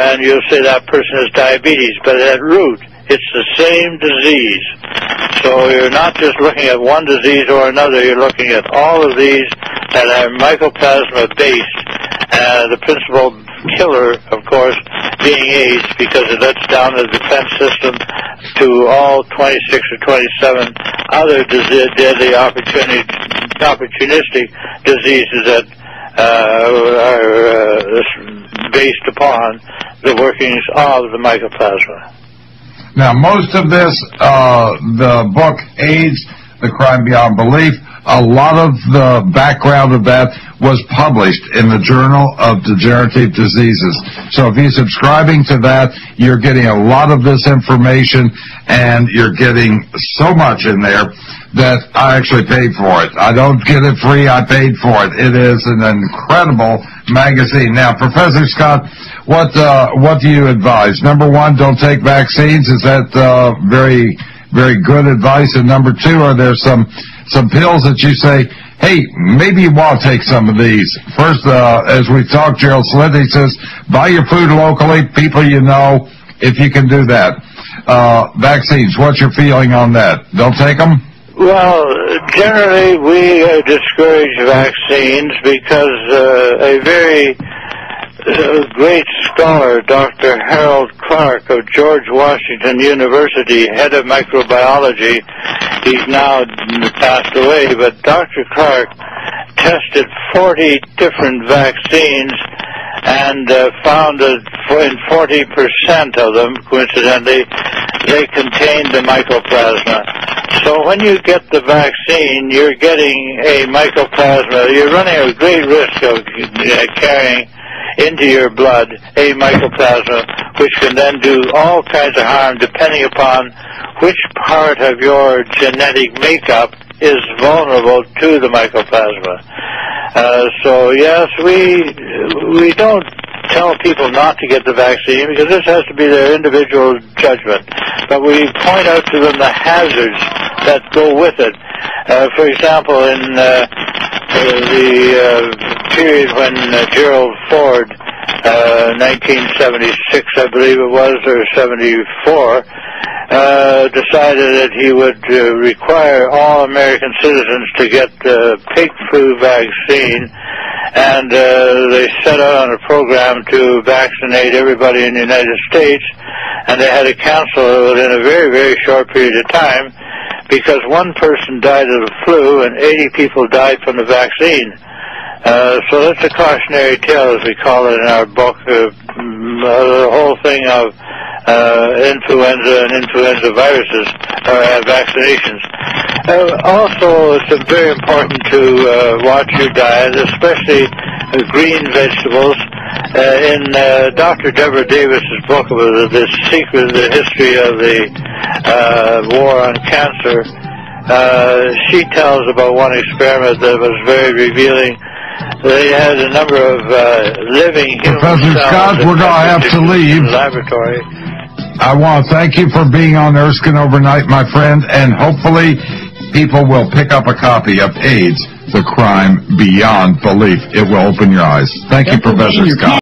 and you'll say that person has diabetes, but at root, it's the same disease. So you're not just looking at one disease or another, you're looking at all of these that are mycoplasma-based. The principal killer, of course, being AIDS, because it lets down the defense system to all 26 or 27 other deadly opportunistic diseases that are based upon the workings of the mycoplasma. Now, most of this, the book, AIDS, The Crime Beyond Belief, a lot of the background of that was published in the Journal of Degenerative Diseases. So if you're subscribing to that, you're getting a lot of this information, and you're getting so much in there that I actually paid for it. I don't get it free, I paid for it. It is an incredible magazine. Now, Professor Scott, what do you advise? Number one, don't take vaccines. Is that very, very good advice? And number two, are there some pills that you say, hey, maybe you want to take some of these? First, as we've talked, Gerald Celente says, buy your food locally, people you know, if you can do that. Vaccines, what's your feeling on that? Don't take them? Well, generally we discourage vaccines because a very great scholar, Dr. Harold Clark of George Washington University, head of microbiology, he's now passed away, but Dr. Clark tested 40 different vaccines and found that in 40% of them, coincidentally, they contained the mycoplasma. So when you get the vaccine, you're getting a mycoplasma. You're running a great risk of carrying into your blood a mycoplasma, which can then do all kinds of harm depending upon which part of your genetic makeup is vulnerable to the mycoplasma. So yes, we don't tell people not to get the vaccine because this has to be their individual judgment. But we point out to them the hazards that go with it. For example, in the period when Gerald Ford, 1976, I believe it was, or 74, decided that he would require all American citizens to get the pig flu vaccine, and they set out on a program to vaccinate everybody in the United States, and they had to cancel it in a very, very short period of time because one person died of the flu and 80 people died from the vaccine. So that's a cautionary tale, as we call it in our book, the whole thing of influenza and influenza viruses, vaccinations. Also, it's very important to watch your diet, especially green vegetables. In Dr. Deborah Davis's book, The Secret, the History of the War on Cancer, she tells about one experiment that was very revealing. They had a number of living human Professor Scott, we're going to have to leave. Laboratory. I want to thank you for being on Erskine Overnight, my friend, and hopefully people will pick up a copy of AIDS, The Crime Beyond Belief. It will open your eyes. Thank you, Professor Scott.